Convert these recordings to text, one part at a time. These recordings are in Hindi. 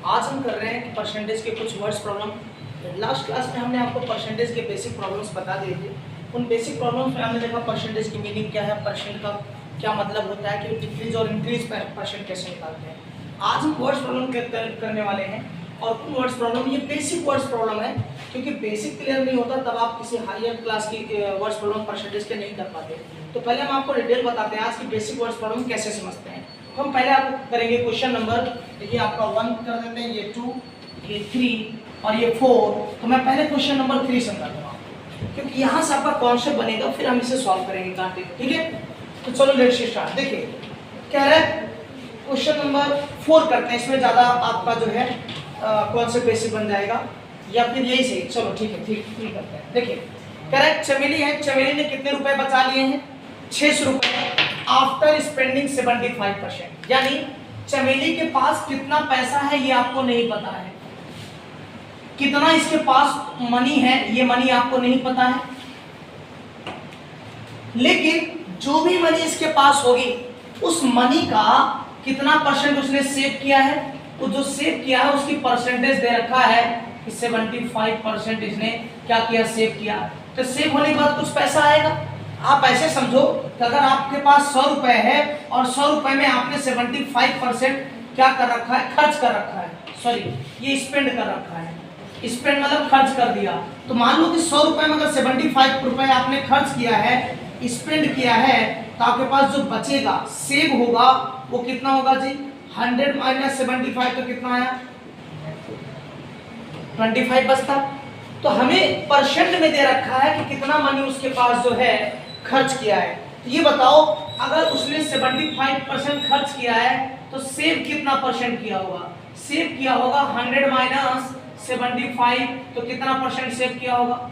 आज हम कर रहे हैं परसेंटेज के कुछ वर्ड्स प्रॉब्लम। लास्ट क्लास में हमने आपको परसेंटेज के बेसिक प्रॉब्लम्स बता दिए थे। उन बेसिक प्रॉब्लम्स में हमने देखा परसेंटेज की मीनिंग क्या है, परसेंट का क्या मतलब होता है, कि डिक्रीज और इंक्रीज परसेंट कैसे निकालते हैं। आज हम वर्ड्स प्रॉब्लम करने वाले हैं और उन वर्ड्स प्रॉब्लम, ये बेसिक वर्ड्स प्रॉब्लम है, क्योंकि बेसिक क्लियर नहीं होता तब आप किसी हायर क्लास की वर्ड्स प्रॉब्लम परसेंटेज के नहीं कर पाते। तो पहले हम आपको डिटेल बताते हैं आज की बेसिक वर्ड्स प्रॉब्लम कैसे समझते हैं। हम पहले आपको करेंगे क्वेश्चन नंबर, देखिए आपका 1 कर देते हैं, ये 2, ये 3 और ये 4। तो मैं पहले क्वेश्चन नंबर 3 समझा दूंगा, क्योंकि यहाँ से आपका कॉन्सेप्ट बनेगा, फिर हम इसे सॉल्व करेंगे कांटे, ठीक है। तो चलो लेट्स स्टार्ट। देखिए कह रहा है क्वेश्चन नंबर 4 करते हैं, इसमें ज़्यादा आपका जो है कॉन्सेप्ट बेसिक बन जाएगा, या फिर यही सही। चलो ठीक है, ठीक करते हैं। देखिए कह रहा है चमेली है, चमेली ने कितने रुपए बचा लिए हैं? 600 रुपए आफ्टर स्पेंडिंग 75%। यानी चमेली के पास कितना पैसा है ये आपको नहीं पता है, कितना इसके पास मनी है ये मनी आपको नहीं पता है, लेकिन जो भी मनी इसके पास होगी उस मनी का कितना परसेंट उसने सेव किया है, तो जो सेव किया है उसकी परसेंटेज दे रखा है कि 75% इसने क्या किया, सेव किया। तो सेव होने के बाद कुछ पैसा आएगा। आप ऐसे समझो कि अगर आपके पास 100 रुपए है और 100 रुपए में आपने 75% क्या कर रखा है, खर्च कर रखा है, सॉरी ये स्पेंड कर रखा है। स्पेंड मतलब खर्च कर दिया। तो मान लो कि 100 रुपए में अगर 75 रुपए आपने खर्च किया है, स्पेंड किया है, तो आपके पास जो बचेगा, सेव होगा, वो कितना होगा जी? 100 माइनस 75 तो कितना आया? 25 बचता। तो हमें परसेंट में दे रखा है कि कितना मनी उसके पास जो है खर्च किया है। तो ये बताओ अगर उसने 75% खर्च किया है तो सेव कितना परसेंट किया होगा? सेव किया होगा 100 माइनस 75, तो कितना परसेंट सेव किया होगा?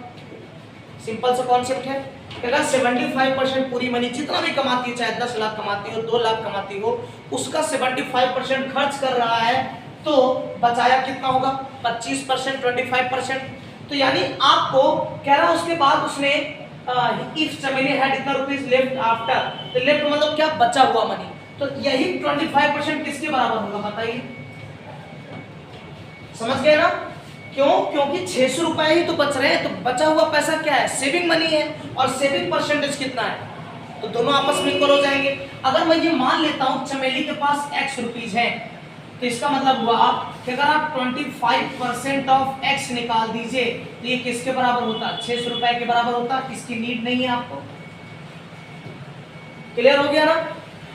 सिंपल सा कॉन्सेप्ट है। अगर 75% पूरी मनी जितना भी कमाती है, चाहे 10 लाख कमाती हो, 2 लाख कमाती हो, उसका 75% खर्च कर रहा है, तो बचाया कितना होगा? 25%, 25%। तो यानी आपको कह रहा है उसके बाद उसने इफ चमेली हैड इतना रुपीस लेफ्ट आफ्टर, तो लेफ्ट मतलब क्या? बचा हुआ मनी। तो यही 25% किसके बराबर होगा बताइए? समझ गए ना? क्यों? क्योंकि 600 रुपए ही तो बच रहे हैं, तो बचा हुआ पैसा क्या है? सेविंग मनी है, और सेविंग परसेंटेज कितना है? तो दोनों आपस में इक्वल हो जाएंगे। अगर मैं ये मान लेता हूं चमेली के पास x रुपीस है, तो इसका मतलब हुआ कि अगर आप 25% ऑफ x निकाल दीजिए तो ये किसके बराबर होता? 600 रुपए के बराबर होता। इसकी नीड नहीं है आपको। क्लियर हो गया ना?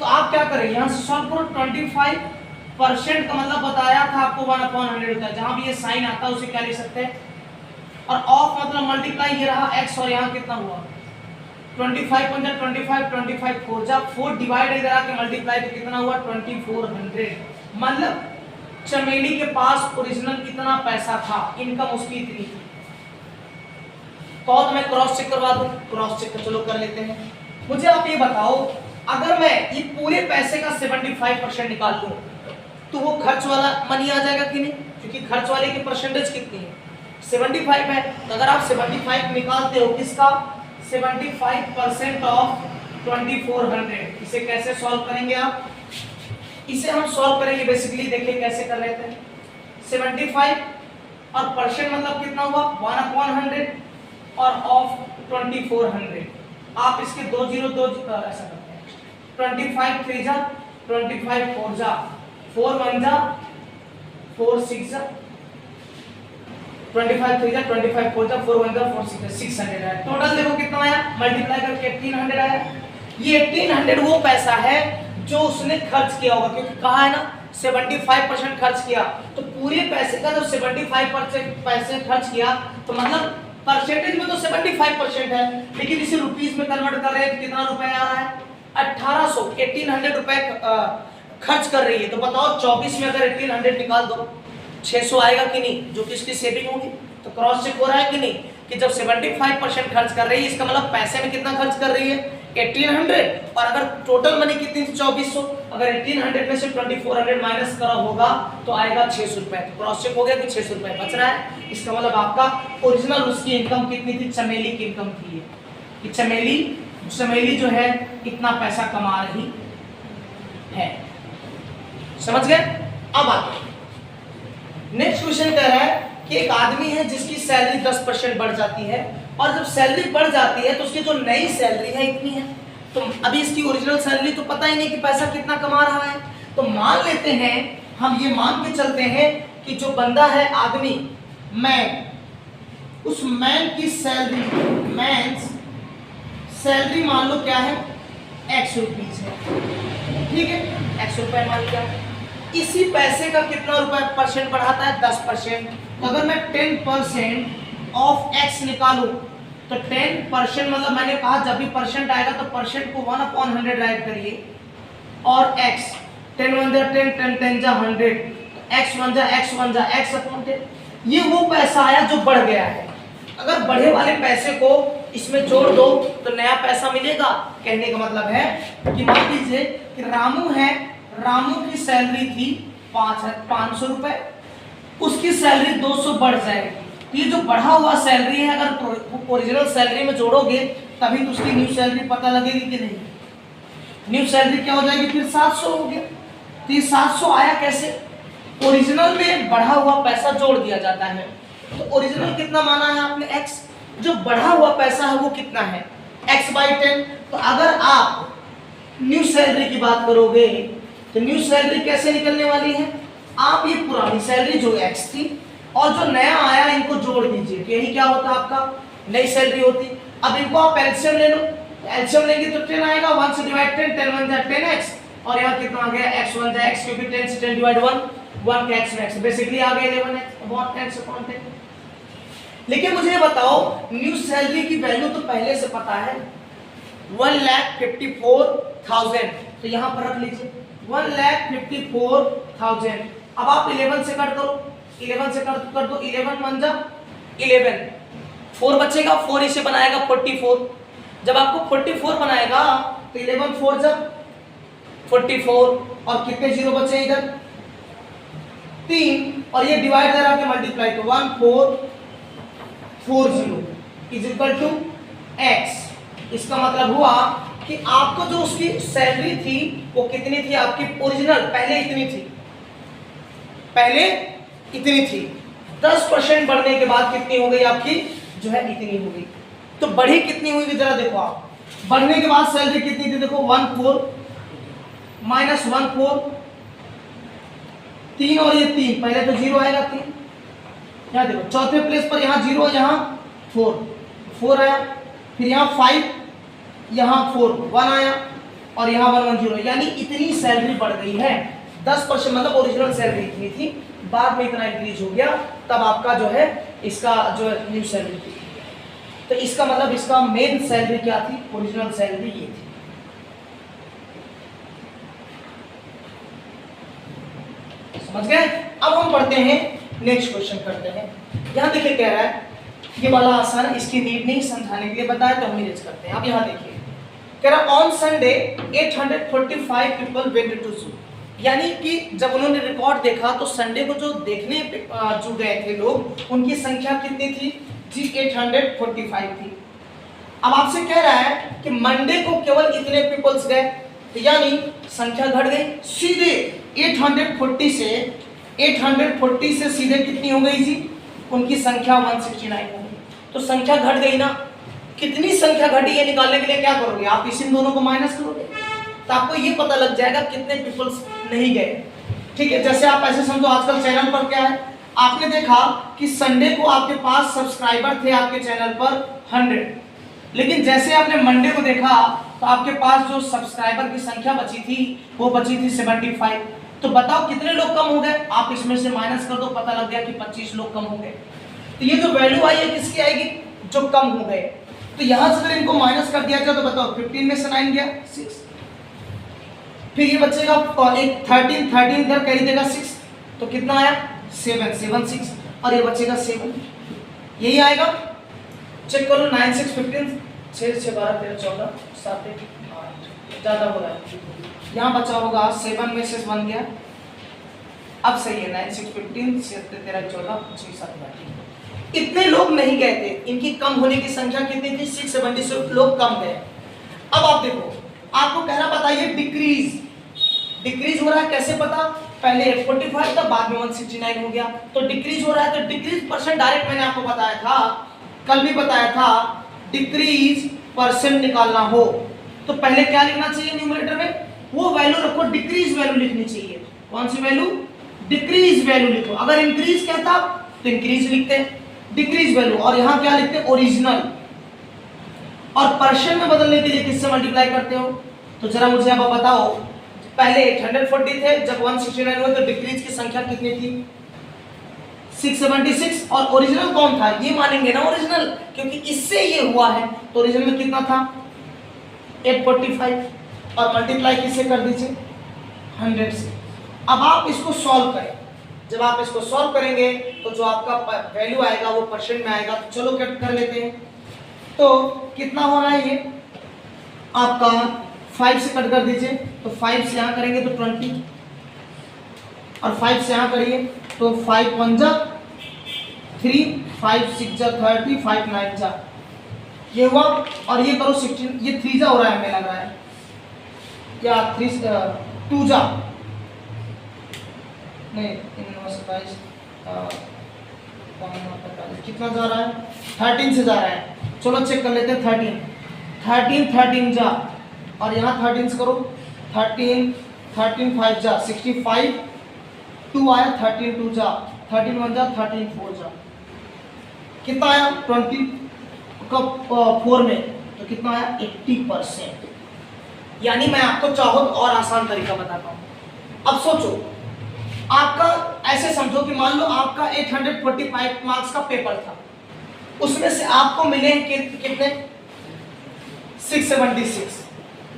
तो आप क्या करें, यहां से सॉल्व करो। 25% का मतलब बताया था आपको 1/100 होता है, जहां भी ये साइन आता है उसे क्या लिख सकते हैं, और ऑफ मतलब मल्टीप्लाई, ये रहा x और यहाँ कितना हुआ 25 पंजा 25, 25 4 जा 4 डिवाइड इधर आके मल्टीप्लाई तो कितना हुआ 2400। मतलब चमेली के पास ओरिजिनल कितना पैसा था, इनकम उसकी इतनी थी। तो मैं क्रॉस चेक करवा दूं, क्रॉस चेक चलो कर लेते हैं। मुझे आप ये बताओ अगर मैं ये पूरे पैसे का 75% निकाल लूं तो वो खर्च वाला मनी आ जाएगा कि नहीं? क्योंकि खर्च वाले की परसेंटेज कितनी है? 75 है। तो अगर आप 75 निकालते हो किसका? 75% ऑफ 2400। इसे कैसे सॉल्व करेंगे आप? इसे हम सॉल्व करेंगे बेसिकली, देखिए कैसे कर लेते हैं। 75 और परसेंट मतलब कितना हुआ 1/100 और ऑफ 2400। आप इसके 2 0 2 ऐसा करते हैं। 25 3 जा 25 4 जा 4 1 जा 4 6 जा 25 3 जा 25 4 जा 4 1 जा 4 6 जा 600 आया। टोटल देखो कितना आया, मल्टीप्लाई करके 1800 आया। ये 1800 वो पैसा है जो उसने खर्च किया होगा, क्योंकि कहा है ना 75% खर्च किया, तो पूरे पैसे का जो 75% पैसे खर्च किया, तो मतलब परसेंटेज में तो 75% है, लेकिन इसे रुपीस में कन्वर्ट कर रहे हैं तो कितना रुपए आ रहा है? 1800। 1800 रुपए खर्च कर रही है, तो बताओ 24 में अगर 1800 निकाल दो 600 आएगा कि नहीं, जो कि इसकी सेविंग होगी। तो क्रॉस चेक हो रहा है कि नहीं कि जब 75% खर्च कर रही है, इसका मतलब पैसे में कितना खर्च कर रही है? 1800। और अगर टोटल मनी कितनी थी? 2400। अगर 1800 में से 2400 माइनस करा होगा तो आएगा 600 रुपए। तो क्रॉस चेक हो गया कि 600 रुपए बच रहा है। इसका मतलब आपका ओरिजिनल उसकी इनकम कितनी थी? चमेली की इनकम थी कि चमेली जो है इतना पैसा कमा रही है। समझ गए? अब आते हैं नेक्स्ट क्वेश्चन कह रहा है कि एक आदमी है जिसकी सैलरी 10% बढ़ जाती है, और जब सैलरी बढ़ जाती है तो उसकी जो नई सैलरी है इतनी है। तो अभी इसकी ओरिजिनल सैलरी तो पता ही नहीं कि पैसा कितना कमा रहा है। तो मान लेते हैं, हम ये मान के चलते हैं कि जो बंदा है आदमी, मैन, उस मैन की सैलरी, मैन्स सैलरी मान लो क्या है, एक्स रुपीज है, ठीक है, एक्स रुपए मान लिया। इसी पैसे का कितना रुपए परसेंट बढ़ाता है, 10%। तो अगर मैं 10% ऑफ एक्स निकालूं तो 10% मतलब मैंने कहा जब भी परसेंट आएगा तो परसेंट को 1/100 राइट करिए, और x 10 1 जा 10, 10 10 जा 100, x 1 जा x 1 जा x अपॉन 10। ये वो पैसा आया जो बढ़ गया है। अगर बढ़े वाले पैसे को इसमें जोड़ दो तो नया पैसा मिलेगा। कहने का मतलब है कि मान लीजिए कि रामू है, रामू की सैलरी थी 500 रुपए, उसकी सैलरी 200 बढ़ जाएगी। तो ये जो बढ़ा हुआ सैलरी है अगर ओरिजिनल सैलरी में जोड़ोगे तभी तो उसकी न्यू सैलरी पता लगेगी कि नहीं। न्यू सैलरी क्या हो जाएगी, फिर 700 हो गया। तो ये 700 आया कैसे, ओरिजिनल में बढ़ा हुआ पैसा जोड़ दिया जाता है। तो ओरिजिनल कितना माना है आपने, x, जो बढ़ा हुआ पैसा है वो कितना है, x/10। तो अगर आप न्यू सैलरी की बात करोगे तो न्यू सैलरी कैसे निकलने वाली है, आप ये पुरानी सैलरी जो x थी और जो नया आया इनको जोड़ दीजिए, तो यही क्या होता आपका नई सैलरी होती। अब इनको आप एलसीएम ले लो, एलसीएम लेंगे तो 10 आएगा, 1 से डिवाइड 10, 10 1 जा 10x, और यहाँ कितना आ गया x 1 जा x, क्योंकि 10 से 10 डिवाइड 1 का x, बेसिकली आ गया 11x अपॉन 10 अपॉन 10। लेकिन मुझे ये बताओ न्यू सैलरी की वैल्यू तो पहले से पता है 1,54,000, तो यहाँ पर रख लीजिए 1,54,000। अब आप 11 से कट करो, 11 से कर दो, 11 1 जा 11, 4 बचेगा, 4 इसे बनाएगा 44। जब आपको 44 बनाएगा तो 11 4 जा 44, और कितने जीरो बचे इधर 3, और ये डिवाइड करा के मल्टीप्लाई, तो 1440 इज इक्वल टू x। इसका मतलब हुआ कि आपको जो उसकी सैलरी थी वो कितनी थी, आपकी ओरिजिनल पहले इतनी थी, पहले इतनी थी, 10% बढ़ने के बाद कितनी हो गई आपकी, जो है इतनी हो गई। तो बढ़ी कितनी हुई जरा देखो आप, बढ़ने के बाद सैलरी कितनी थी, देखो 14 माइनस 14, 3 और ये 3, पहले तो 0 आएगा 3, यहाँ देखो चौथे प्लेस पर यहाँ 0, यहाँ 4 आया, फिर यहाँ 5, यहाँ 4 1 आया, और यहाँ 1 1 0, यानी इतनी सैलरी बढ़ गई है 10%। मतलब ओरिजिनल सैलरी इतनी थी, बाद में इतना इंक्रीज हो गया, तब आपका जो है इसका जो न्यू सैलरी थी। तो इसका मतलब इसका मेन सैलरी क्या थी, ओरिजिनल सैलरी ये थी। समझ गए। अब हम पढ़ते हैं, नेक्स्ट क्वेश्चन करते हैं। यहाँ देखिए कह रहा है, ये वाला आसान है, इसकी नीड नहीं समझाने के लिए बताया तो हम इरेज करते हैं। अब यहाँ देखिए कह रहा on Sunday 845 people went to zoo, यानी कि जब उन्होंने रिकॉर्ड देखा तो संडे को जो देखने जो गए थे लोग उनकी संख्या कितनी थी जी, 845 थी। अब आपसे कह रहा है कि मंडे को केवल इतने पीपल्स गए, तो यानी संख्या घट गई। सीधे 840 से सीधे कितनी हो गई जी, उनकी संख्या 169 हो गई। तो संख्या घट गई ना, कितनी संख्या घटी है निकालने के लिए क्या करोगे आप, इसी दोनों को माइनस करोगे तो आपको ये पता लग जाएगा कितने पीपल्स नहीं गए। ठीक है, जैसे आप ऐसे समझो आजकल चैनल पर क्या है, आपने देखा कि संडे को आपके पास सब्सक्राइबर थे आपके चैनल पर 100, लेकिन जैसे आपने मंडे को देखा तो आपके पास जो सब्सक्राइबर की संख्या बची थी वो बची थी 75। तो बताओ कितने लोग कम हो गए, आप इसमें से माइनस कर दो, पता लग गया कि 25 लोग कम हो गए। तो ये जो वैल्यू आई है किसकी आएगी, जो कम हो गए। तो यहां से अगर इनको माइनस कर दिया जाए तो बताओ 15 में से 9 गया 6, फिर ये बचेगा एक 13 इधर कह देगा 6, तो कितना आया 7 7 6, और ये बचेगा 7, यही आएगा। चेक करो 9 6 15, 6 6 12 13 14 7 8 ज़्यादा हो रहा है, यहाँ बचा होगा 7 में से 1 गया, अब सही है 9 6 15 7 13 14 6 7 8। इतने लोग नहीं गए थे, इनकी कम होने की संख्या कितनी थी 676 लोग कम गए। अब आप देखो, आपको कह रहा बताइए डिक्रीज हो रहा है, कैसे पता, पहले 845 था, बाद में 169 हो गया, तो डिक्रीज हो रहा है। तो डिक्रीज परसेंट डायरेक्ट मैंने आपको बताया था, कल भी बताया था, डिक्रीज परसेंट निकालना हो तो पहले क्या लिखना चाहिए न्यूमरेटर में, वो वैल्यू रखो, डिक्रीज वैल्यू लिखनी चाहिए। कौन सी वैल्यू? डिक्रीज वैल्यू लिखो। अगर इंक्रीज कहता तो इंक्रीज लिखते, डिक्रीज वैल्यू, और यहां क्या लिखते? ओरिजिनल। और परसेंट में बदलने के लिए किससे मल्टीप्लाई करते हो? तो जरा मुझे अब बताओ, पहले 840 थे, जब 169 हुए तो डिक्रीज की संख्या कितनी थी? 676। और ओरिजिनल कौन था? ये मानेंगे ना ओरिजिनल, क्योंकि इससे ये हुआ है। तो ओरिजिनल कितना था? 845, और मल्टीप्लाई किससे कर दीजिए? 100 से। अब आप इसको सॉल्व करें, जब आप इसको सॉल्व करेंगे तो जो आपका वैल्यू आएगा वो परसेंट में आएगा। तो चलो कट कर लेते हैं। तो कितना हो रहा है ये आपका? 5 से कट कर दीजिए, तो 5 से यहाँ करेंगे तो 20, और 5 से यहाँ करिए तो 5 1 जा 3, 5 6 जा 30, 5 9 जा, ये हुआ। और ये करो 16, ये 3 जा हो रहा है हमें लग रहा है, क्या 3 2 जा नहीं, 27 कितना जा रहा है? 13 से जा रहा है। चलो चेक कर लेते हैं। 13 जा, और यहाँ 13 से करो, 13 5 जा 65, 2 आया, 13 2 जा, 13 1 जा, 13 4 जा, कितना आया? 20 का 4 में, तो कितना आया? 80%। यानी मैं आपको चाहो तो और आसान तरीका बताता हूँ। अब सोचो, आपका ऐसे समझो कि मान लो आपका 845 मार्क्स का पेपर था, उसमें से आपको मिले कितने? 676।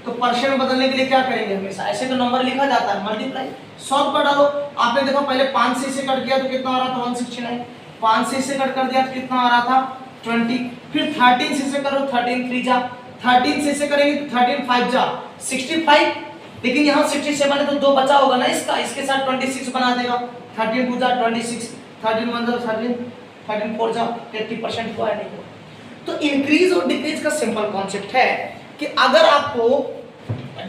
तो परसेंट में बदलने के लिए क्या करेंगे? हमेशा ऐसे तो नंबर लिखा जाता है, मल्टीप्लाई, सॉल्व कर डालो। आपने देखा पहले 5 से इसे कट किया तो कितना आ रहा था? 169। 5 से इसे कट कर दिया तो कितना आ रहा था? 20। फिर 13 से इसे करो, 13 3 जा, 13 से इसे करेंगे तो 13 5 जा 65, लेकिन यहाँ 67 है तो 2 बचा होगा ना इसका, इसके साथ 26 बना देगा। 13 2 जा 26, 13 1 जा 13, 13 4 जा 80% हुआ है नहीं हुआ। तो इंक्रीज और डिक्रीज का सिंपल कॉन्सेप्ट है कि अगर आपको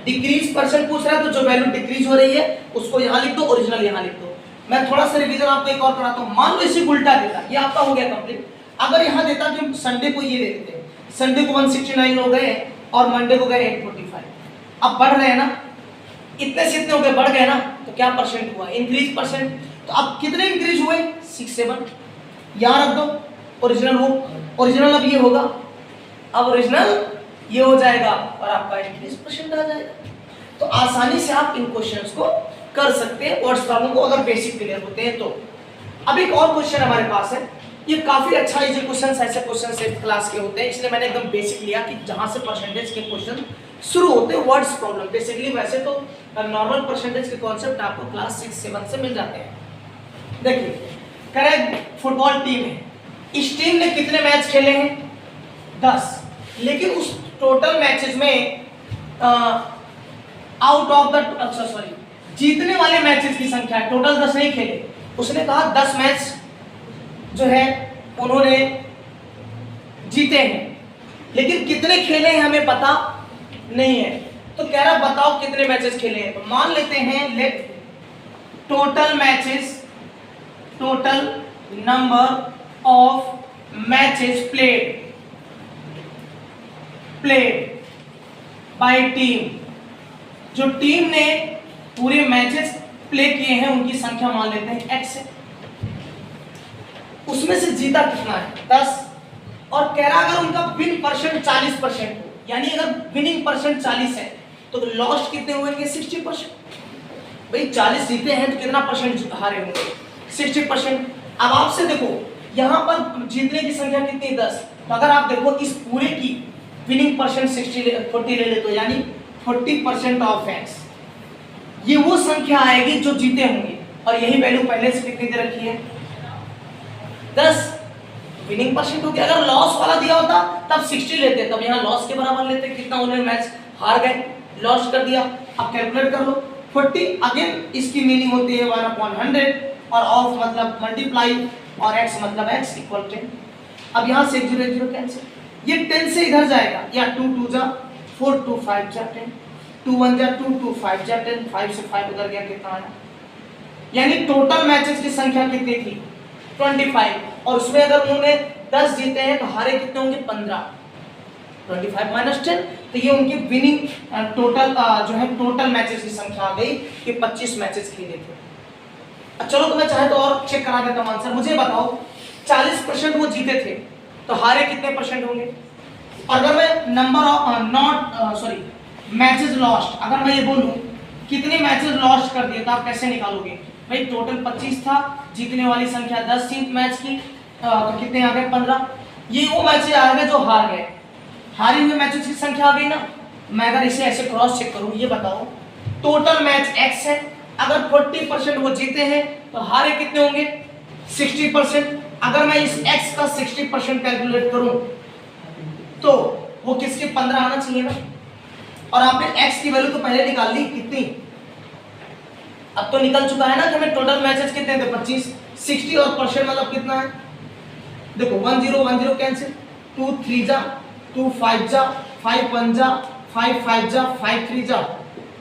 डिक्रीज परसेंट पूछ रहा है तो जो वैल्यू डिक्रीज हो रही है उसको यहाँ लिख दो, ओरिजिनल यहाँ लिख दो। मैं थोड़ा सा रिवीजन आपको एक और कराता हूँ। मान लो इसे उल्टा देता, ये आपका हो गया कंप्लीट। अगर यहाँ देता कि संडे को ये दे देते, संडे को 169 हो गए और मंडे को गए 845, अब बढ़ रहे हैं ना, इतने से इतने हो गए, बढ़ गए ना, तो क्या परसेंट हुआ? Increase percent. तो अब कितने इंक्रीज हुए? 6 7, यहाँ रख दो, ओरिजिनल हो, ओरिजिनल अब ये होगा, अब ओरिजिनल ये हो जाएगा और आपका इंक्रीज परसेंट आ जाएगा। तो आसानी से आप इन क्वेश्चंस को कर सकते हैं वर्ड्स प्रॉब्लम को, अगर बेसिक क्लियर होते हैं तो। अब एक और क्वेश्चन हमारे पास है, ये काफी अच्छा है। ये क्वेश्चन ऐसे क्वेश्चन 6th क्लास के होते हैं, इसलिए मैंने एकदम बेसिक लिया कि जहां से परसेंटेज के क्वेश्चन शुरू होते हैं वर्ड्स प्रॉब्लम। बेसिकली वैसे तो नॉर्मल परसेंटेज के कॉन्सेप्ट आपको क्लास 6 7 से मिल जाते हैं। देखिए, करेक्ट फुटबॉल टीम है, इस टीम ने कितने मैच खेले हैं? 10, लेकिन उस टोटल मैचेस में आउट ऑफ द जीतने वाले मैचेस की संख्या टोटल 10 नहीं खेले। उसने कहा 10 मैच जो है उन्होंने जीते हैं, लेकिन कितने खेले हैं हमें पता नहीं है। तो कह रहा बताओ कितने मैचेस खेले हैं। तो मान लेते हैं let total matches, total number of matches played by team, जो टीम ने पूरे मैचेस प्ले किए हैं उनकी संख्या मान लेते हैं x है, उसमें से जीता कितना है? 10। और कह रहा अगर उनका विन परसेंट 40% हो, यानी अगर विनिंग परसेंट 40 है तो लॉस्ट कितने होंगे? 60%। भाई 40 जीते हैं तो कितना परसेंट हारे होंगे? 60%। अब आपसे देखो यहाँ पर जीतने की संख्या कितनी? 10। तो अगर आप देखो इस पूरे की विनिंग परसेंट 40 ले ले तो यानी 40% ऑफ x, ये वो संख्या आएगी जो जीते होंगे। और यही वैल्यू पहले से कितनी दे रखी है? 10। विनिंग परसेंट हो गया। अगर लॉस वाला दिया होता तब 60 लेते, तब यहाँ लॉस के बराबर लेते, कितना उन्होंने मैच हार गए, लॉस कर दिया। अब कैलकुलेट कर लो 40, अगेन इसकी मीनिंग होती है 1/100 और ऑफ मतलब मल्टीप्लाई और x मतलब x इक्वल 10। अब यहाँ से 0 0 कैंसिल, ये 10 से इधर जाएगा, या 2 2 जा 4 2 5 जा 10, 2 1 जा 2 2 5 जा 10, 5 से 5 उधर गया, कितना आया यानी टोटल मैचेस की संख्या कितनी थी 25, और उसमें अगर उन्होंने 10 जीते हैं तो हारे कितने होंगे 15। 25 माइनस 10, तो ये उनकी विनिंग टोटल जो है टोटल मैचेस की संख्या आ गई कि 25 मैचेस खेले थे। चलो तो मैं चाहे तो और चेक करा देता हूं आंसर। मुझे बताओ 40% वो जीते थे तो हारे कितने परसेंट होंगे। अगर मैं नंबर ऑफ मैचेस लॉस्ट, अगर मैं ये बोलूं कितने मैचेस लॉस्ट कर दिए तो आप कैसे निकालोगे भाई। टोटल 25 था, जीतने वाली संख्या 10 थी मैच की, तो कितने आ गए 15। ये वो मैचेस आ गए जो हार गए, हारे हुए मैचेस की संख्या आ गई ना। मैं अगर इसे ऐसे क्रॉस चेक करूं, ये बताओ टोटल मैच x है, अगर 40% वो जीते हैं तो हारे कितने होंगे 60%। अगर मैं इस x का 60% कैलकुलेट करूं तो वो किसके 15 आना चाहिए ना। और आपने x की वैल्यू तो पहले निकाल ली कितनी, अब तो निकल चुका है ना कि हमें टोटल मैचेस कितने थे 25, 60 और परसेंट मतलब कितना है। देखो 10 10 कैंसिल, 2 3 जा, 2 5 जा, 5 1 जा, 5 5 जा, 5 3 जा।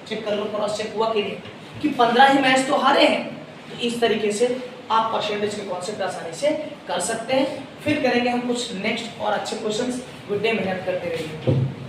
चेक कर लो क्रॉस चेक हुआ कि नहीं कि 15 ही मैच तो हारे हैं। तो इस तरीके से आप परसेंटेज के कॉन्सेप्ट आसानी से कर सकते हैं। फिर करेंगे हम कुछ नेक्स्ट और अच्छे क्वेश्चंस। गुड डे, मेहनत करते रहिए।